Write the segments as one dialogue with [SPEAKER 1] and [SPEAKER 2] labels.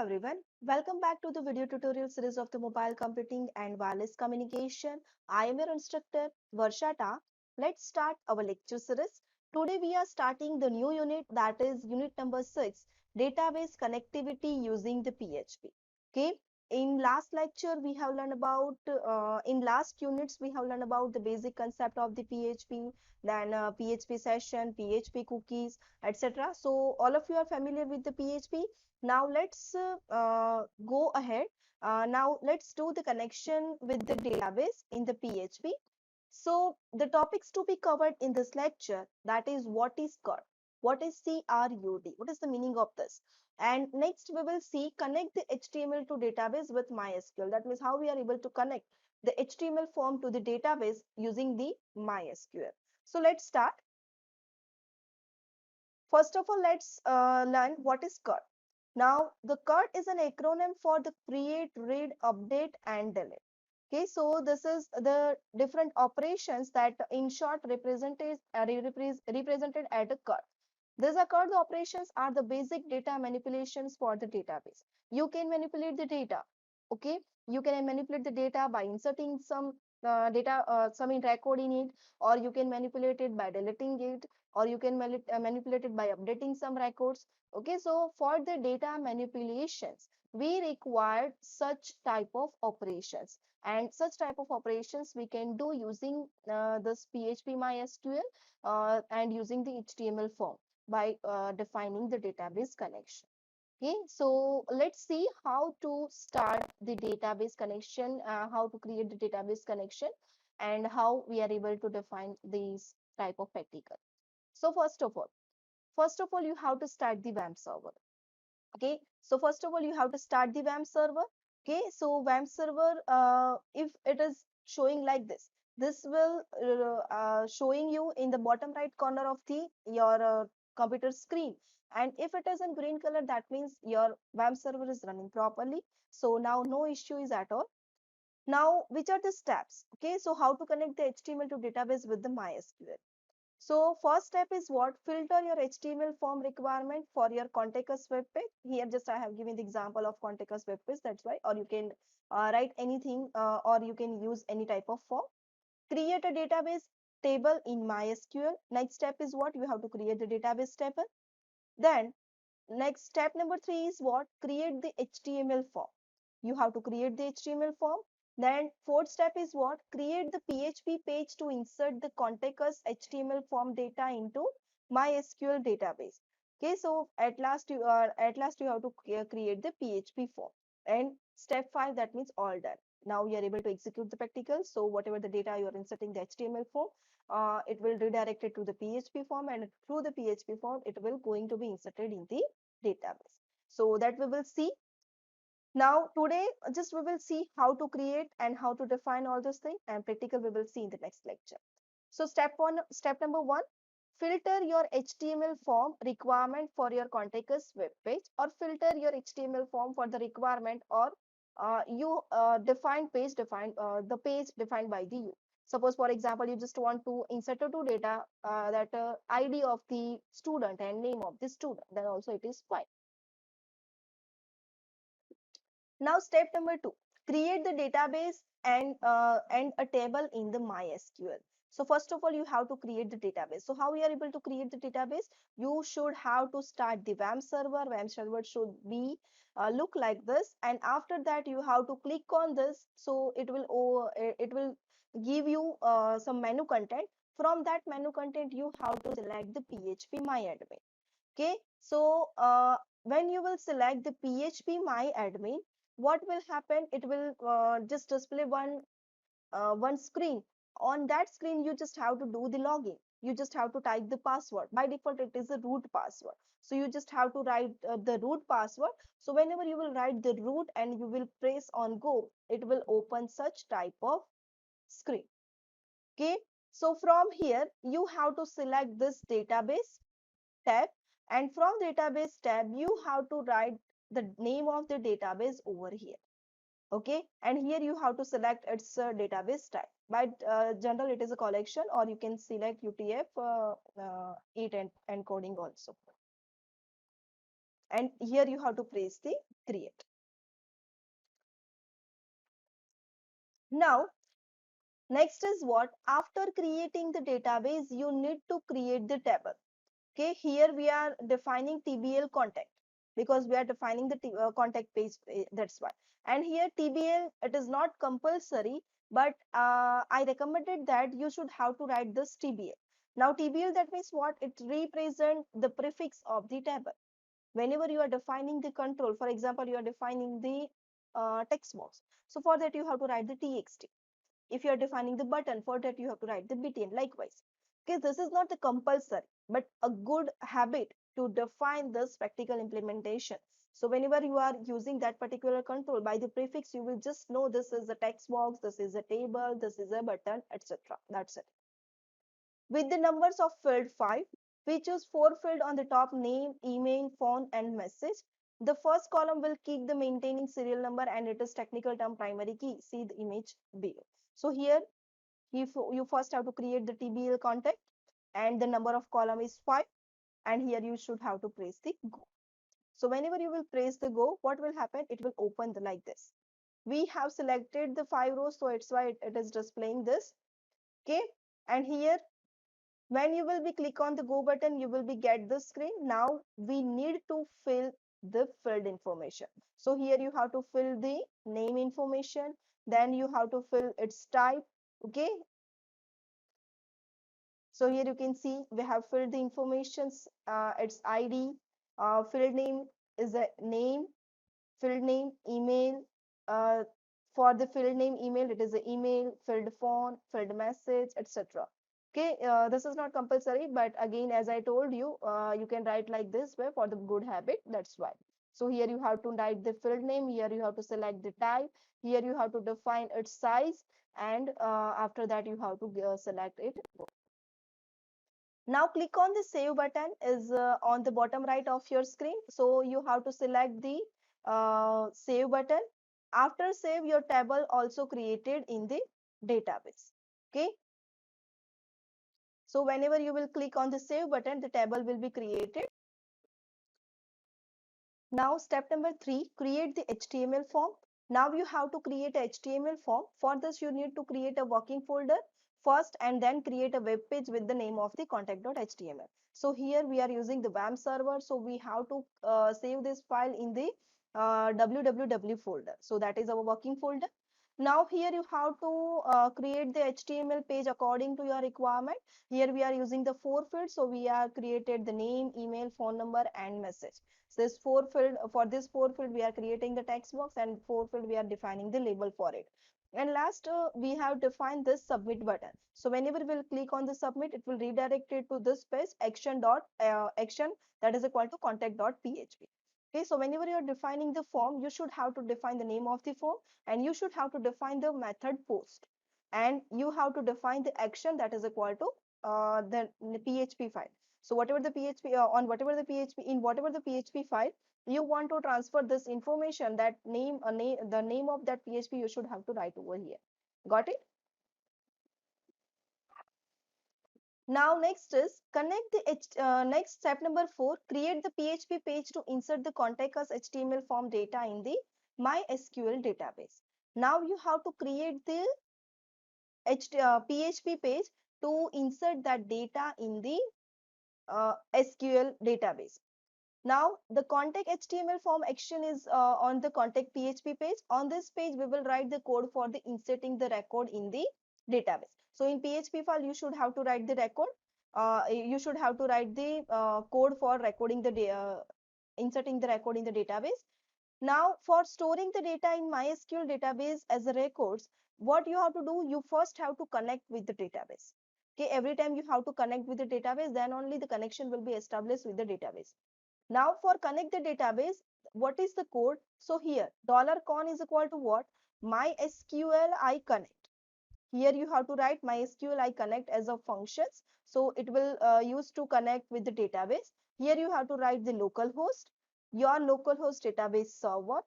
[SPEAKER 1] everyone, welcome back to the video tutorial series of the mobile computing and wireless communication. I am your instructor Varshata. Let's start our lecture series. Today we are starting the new unit, that is unit number 6, database connectivity using the PHP. Okay, in last lecture we have learned about in last units we have learned about the basic concept of the PHP, then PHP session, PHP cookies, etc. So all of you are familiar with the PHP. Now let's go ahead. Now let's do the connection with the database in the PHP. So the topics to be covered in this lecture, that is what is CRUD, what is CRUD, what is the meaning of this? And next we will see connect the HTML to database with MySQL. That means how we are able to connect the HTML form to the database using the MySQL. So let's start. First of all, let's learn what is CRUD. Now, the CRUD is an acronym for the create, read, update, and delete. Okay, so this is the different operations that in short represented at a CRUD. These CRUD operations are the basic data manipulations for the database. You can manipulate the data. Okay, you can manipulate the data by inserting some some record in it, or you can manipulate it by deleting it, or you can manipulate it by updating some records. Okay, so for the data manipulations, we required such type of operations, and such type of operations we can do using this PHP MySQL and using the HTML form by defining the database connection. Okay, so let's see how to start the database connection, how to create the database connection, and how we are able to define these type of practical. So first of all, you have to start the WAMP server. Okay, so first of all, you have to start the WAMP server. Okay, so WAMP server, if it is showing like this will showing you in the bottom right corner of the your computer screen. And if it is in green color, that means your WAMP server is running properly. So now no issue is at all. Now, which are the steps? Okay, so how to connect the HTML to database with the MySQL? So first step is what? Filter your HTML form requirement for your contact us web page. Here just I have given the example of contact us web page, that's why. Or you can write anything or you can use any type of form. Create a database table in MySQL. Next step is what? You have to create the database table. Then next step number 3 is what? Create the HTML form. You have to create the HTML form. Then fourth step is what? Create the PHP page to insert the contact us HTML form data into MySQL database. Okay, so at last you have to create the PHP form. And step 5, that means all done. Now you are able to execute the practical. So whatever the data you are inserting the HTML form, it will redirect it to the PHP form, and through the PHP form it will going to be inserted in the database. So that we will see. Now today just we will see how to create and how to define all those things, and practical we will see in the next lecture. So step number 1, filter your HTML form requirement for your contact us web page, or filter your HTML form for the requirement, or you define the page defined by the you. Suppose for example you just want to insert two data, that ID of the student and name of the student, then also it is fine. Now step number 2, create the database and a table in the MySQL. So first of all, you have to create the database. So how we are able to create the database? You should have to start the WAMP server. WAMP server should be look like this, and after that you have to click on this. So it will give you some menu content. From that menu content, you have to select the PHP MyAdmin. Okay, so when you will select the PHP MyAdmin, what will happen? It will just display one screen. On that screen, you just have to do the login. You just have to type the password. By default, it is a root password. So you just have to write the root password. So whenever you will write the root and you will press on go, it will open such type of screen. Okay, so from here you have to select this database tab, and from database tab you have to write the name of the database over here. Okay, and here you have to select its database type. By general it is a collection, or you can select UTF 8 and encoding also. and here you have to press the create. Now next is what? After creating the database, you need to create the table. Okay, here we are defining TBL contact because we are defining the contact page. That's why. And here TBL, it is not compulsory, but I recommended that you should have to write this TBL. Now TBL, that means what? It represents the prefix of the table. Whenever you are defining the control, for example, you are defining the text box. So for that you have to write the TXT. If you are defining the button, for that you have to write the btn likewise. Okay, this is not the compulsory, but a good habit to define this practical implementation. So whenever you are using that particular control, by the prefix you will just know this is a text box, this is a table, this is a button, etc. That's it. With the numbers of field 5, we choose 4 field on the top: name, email, phone, and message. The first column will keep the maintaining serial number, and it is technical term primary key. See the image below. So here you first have to create the TBL contact, and the number of column is 5, and here you should have to press the go. So whenever you will press the go, what will happen? It will open like this. We have selected the 5 rows, so it's why it is displaying this. Okay, and here when you will be click on the go button, you will be get the screen. Now we need to fill the filled information. So here you have to fill the name information, then you have to fill its type. Okay, so here you can see we have filled the informations, its ID, field name is a name, field name, email. Uh, for the field name email, it is the email, field phone, field message, etc. Okay, this is not compulsory, but again, as I told you, you can write like this way for the good habit. That's why. So here you have to write the field name. Here you have to select the type. Here you have to define its size, and after that you have to select it. Now click on the save button is on the bottom right of your screen. So you have to select the save button. After save, your table also created in the database. Okay. So whenever you will click on the save button, the table will be created. Now step number 3, create the HTML form. Now you have to create a HTML form. For this, you need to create a working folder first and then create a web page with the name of the contact.html. So here we are using the WAMP server. So we have to save this file in the www folder. So that is our working folder. Now here you have to create the HTML page according to your requirement. Here we are using the 4 fields. So we are created the name, email, phone number, and message. So this 4 field, for this 4 field we are creating the text box, and 4 field we are defining the label for it. And last we have defined this submit button. So whenever we'll click on the submit, it will redirect it to this page action that is equal to contact.php. Okay, so whenever you're defining the form, you should have to define the name of the form, and you should have to define the method post, and you have to define the action that is equal to the PHP file. So whatever the PHP on whatever the PHP in whatever the PHP file you want to transfer this information, that the name of that PHP you should have to write over here. Got it? Now next is connect the next step number 4, create the PHP page to insert the contact us HTML form data in the MySQL database. Now you have to create the PHP page to insert that data in the SQL database. Now the contact HTML form action is on the contact PHP page. On this page, we will write the code for the inserting the record in the database. So in PHP file, you should have to write the record. You should have to write the code for recording the inserting the record in the database. Now for storing the data in MySQL database as a records, what you have to do, you first have to connect with the database. Okay, every time you have to connect with the database, then only the connection will be established with the database. Now for connect the database, what is the code? So here $con is equal to what? MySQL I connect. Here you have to write MySQL I connect as a functions. So it will use to connect with the database. Here you have to write the localhost, your localhost database server,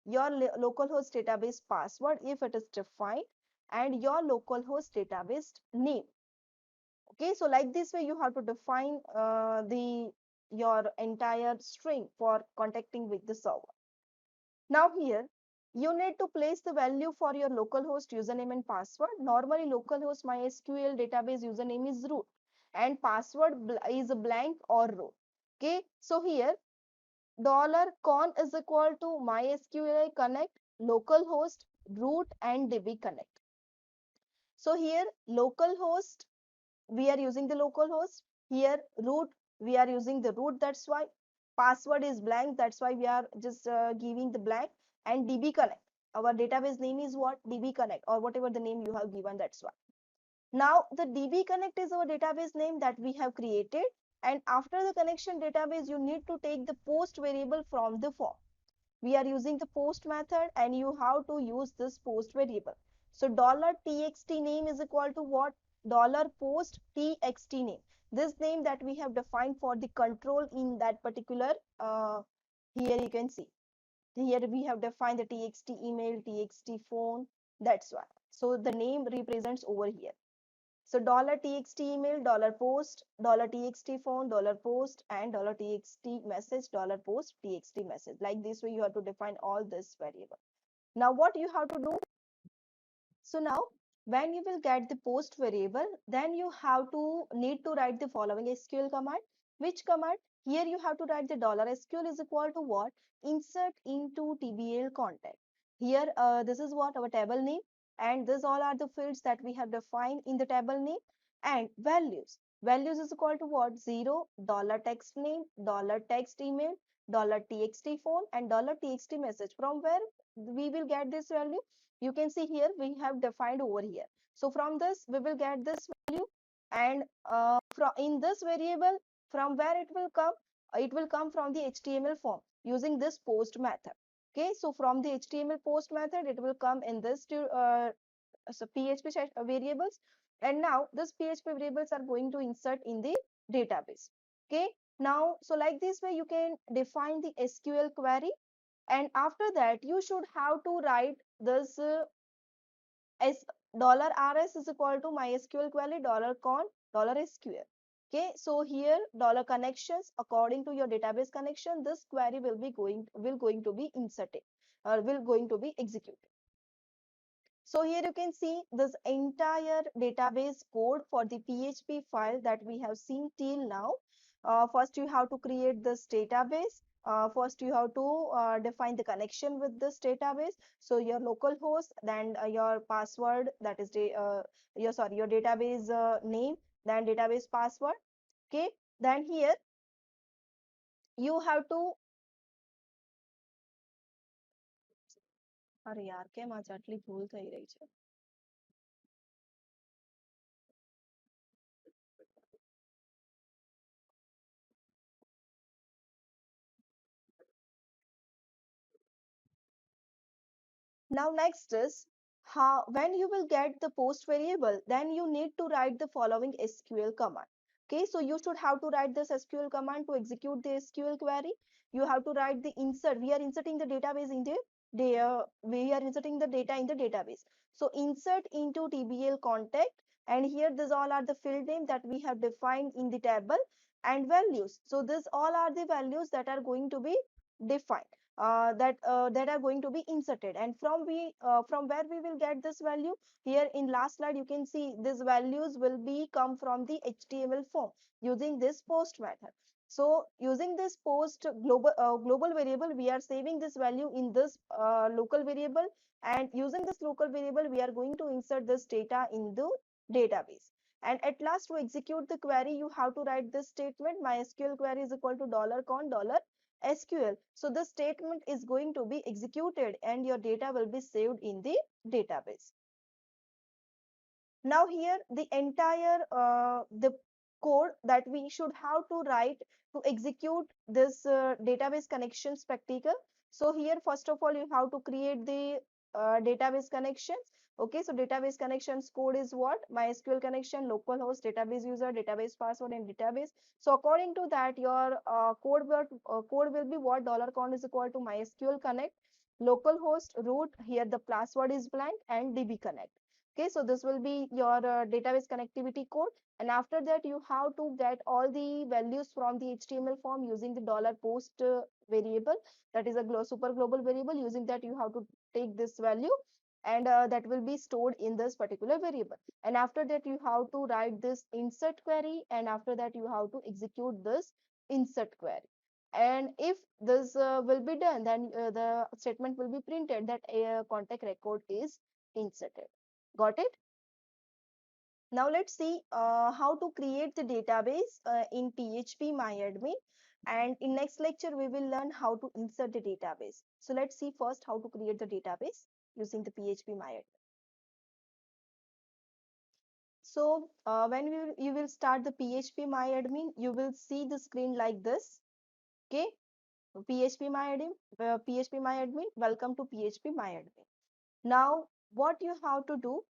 [SPEAKER 1] your localhost database password if it is defined, and your localhost database name. Okay, so like this way you have to define the your entire string for contacting with the server. Now here, you need to place the value for your localhost username and password. Normally, localhost MySQL database username is root and password is blank or root. Okay, so here $con is equal to MySQL connect, localhost, root, and DB connect. So here localhost, we are using the localhost. Here root, we are using the root. That's why password is blank. That's why we are just giving the blank. And DB connect. Our database name is what? DB connect or whatever the name you have given. That's why. Now the DB connect is our database name that we have created. And after the connection database, you need to take the post variable from the form. We are using the post method and you have to use this post variable. So $txt name is equal to what? $post txt name. This name that we have defined for the control in that particular, here you can see. Here we have defined the txt email, txt phone. That's why. So the name represents over here. So $txt email, $post, $txt phone, $post, and $txt message, $post txt message. Like this way, you have to define all this variable. Now, what you have to do? So now, when you will get the post variable, then you have to need to write the following SQL command. Which command? Here you have to write the $SQL is equal to what? Insert into TBL contact. Here, this is what our table name, and these all are the fields that we have defined in the table name, and values. Values is equal to what? 0, $text name, $text email, $txt phone, and $txt message. From where we will get this value? You can see here we have defined over here. So from this we will get this value, and from in this variable, from where it will come? It will come from the HTML form using this post method. Okay, so from the HTML post method, it will come in this so PHP variables, and now this PHP variables are going to insert in the database. Okay, now so like this way you can define the SQL query, and after that you should have to write this as $rs is equal to MySQL query $con $SQL. Okay, so here $connections, according to your database connection, this query will going to be inserted or will going to be executed. So here you can see this entire database code for the PHP file that we have seen till now. First you have to create this database. First you have to define the connection with this database. So your local host, then your password, that is your database name, then database password. Okay, then here you have to, અરે યાર કેમ આજે આટલી ભૂલ થઈ રહી છે. Now next is how, when you will get the post variable, then you need to write the following SQL command. Okay, so you should have to write this SQL command to execute the SQL query. You have to write the insert. We are inserting the database in we are inserting the data in the database. So insert into TBL contact, and here these all are the field name that we have defined in the table, and values. So this all are the values that are going to be defined. That are going to be inserted, and from where we will get this value? Here in last slide you can see these values will be come from the HTML form using this post method. So using this post global variable, we are saving this value in this local variable, and using this local variable we are going to insert this data in the database. And at last, to execute the query, you have to write this statement: MySQL query is equal to $con $SQL. So the statement is going to be executed and your data will be saved in the database. Now here the entire the code that we should have to write to execute this database connection spectacle. So here first of all you have to create the database connections. Okay, so database connections code is what? MySQL connection, localhost, database user, database password, and database. So according to that, your code will be what? $con is equal to MySQL connect, localhost, root. Here the password is blank, and DB connect. Okay, so this will be your database connectivity code. And after that, you have to get all the values from the HTML form using the $post variable. That is a super global variable. Using that, you have to take this value, and that will be stored in this particular variable. And after that, you have to write this insert query. And after that, you have to execute this insert query. And if this will be done, then the statement will be printed that a contact record is inserted. Got it? Now let's see how to create the database in PHP-MyAdmin. And in next lecture, we will learn how to insert the database. So let's see first how to create the database using the PHP-MyAdmin. So when you will start the PHP-MyAdmin, you will see the screen like this. Okay, PHP-MyAdmin, welcome to PHP-MyAdmin. Now what you have to do,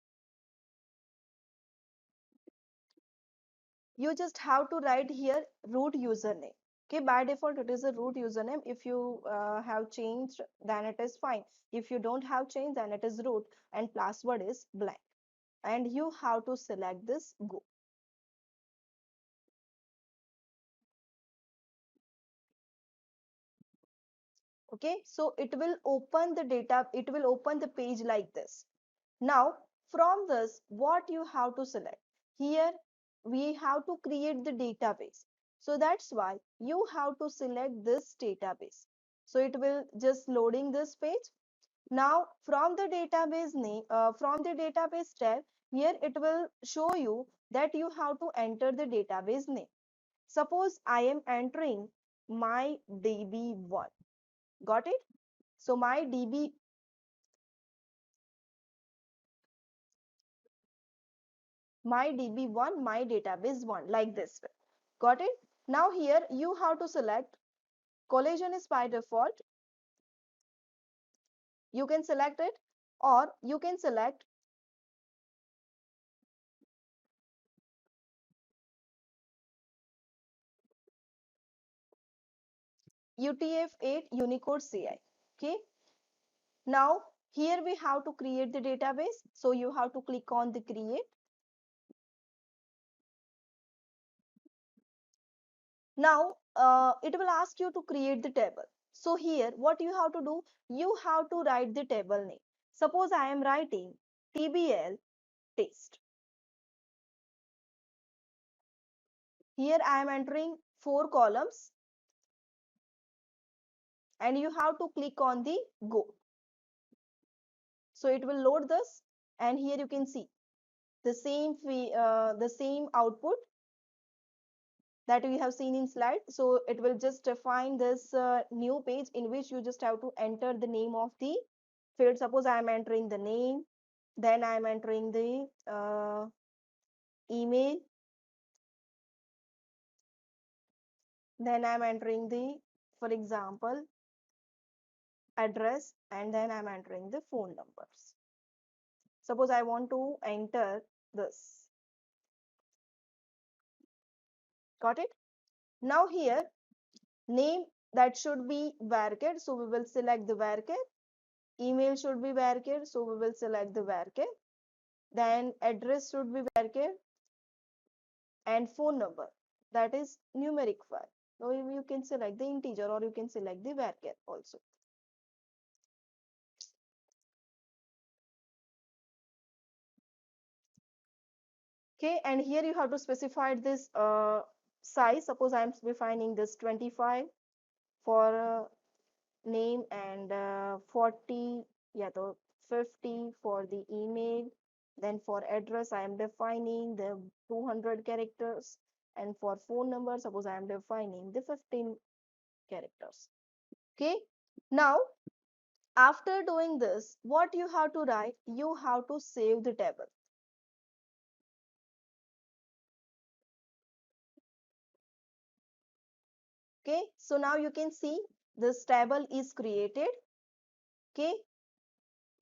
[SPEAKER 1] you just have to write here root username. Okay, by default it is a root username. If you have changed, then it is fine. If you don't have changed, then it is root, and password is blank. And you have to select this go. Okay, so it will open the data, it will open the page like this. Now from this, what you have to select here, we have to create the database. So that's why you have to select this database. So it will just loading this page. Now from the database name, from the database tab, here it will show you that you have to enter the database name. Suppose I am entering my DB1. Got it? So my DB1, my database 1, like this way. Got it? Now here you have to select collision is by default. You can select it, or you can select UTF-8 Unicode CI. Okay. Now here we have to create the database. So you have to click on the create. Now it will ask you to create the table. So here what you have to do, you have to write the table name. Suppose I am writing TBL test. Here I am entering 4 columns, and you have to click on the go. So it will load this, and here you can see the same output that we have seen in slide. So it will just define this new page in which you just have to enter the name of the field. Suppose I am entering the name, then I am entering the email, then I am entering the, for example, address, and then I am entering the phone numbers. Suppose I want to enter this. Got it? Now here, name, that should be varchar, so we will select the varchar. Email should be varchar, so we will select the varchar. Then address should be varchar, and phone number, that is numeric file. So you can select the integer, or you can select the varchar also. Okay, and here you have to specify this size. Suppose I am defining this 25 for name, and 40, yeah, so 50 for the email. Then for address, I am defining the 200 characters, and for phone number, suppose I am defining the 15 characters. Okay, now after doing this, what you have to write, you have to save the table. Okay, so now you can see this table is created. Okay,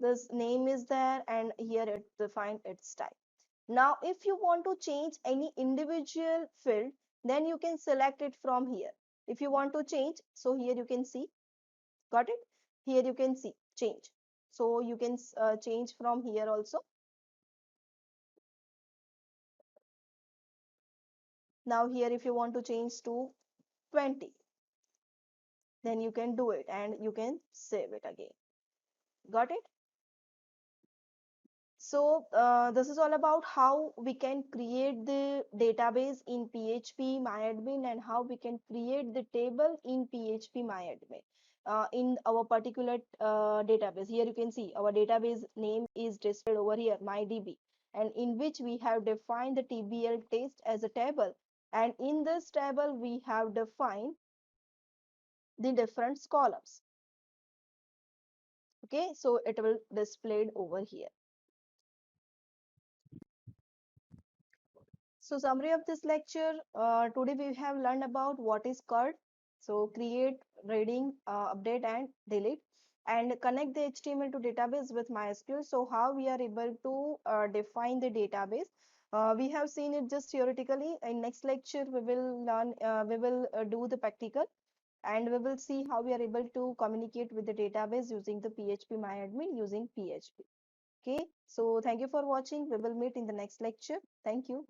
[SPEAKER 1] this name is there, and here it defined its type. Now if you want to change any individual field, then you can select it from here. If you want to change, so here you can see, got it, here you can see change. So you can change from here also. Now here if you want to change to 20, then you can do it and you can save it again. Got it? So this is all about how we can create the database in PHP MyAdmin and how we can create the table in PHP MyAdmin in our particular database. Here you can see our database name is displayed over here, MyDB, and in which we have defined the TBL test as a table. And in this table, we have defined the different columns. Okay, so it will displayed over here. So summary of this lecture, today we have learned about what is CURD. So create, reading, update and delete, and connect the HTML to database with MySQL. So how we are able to define the database. We have seen it just theoretically. In next lecture, we will learn, we will do the practical, and we will see how we are able to communicate with the database using the PHP MyAdmin using PHP. Okay, so thank you for watching. We will meet in the next lecture. Thank you.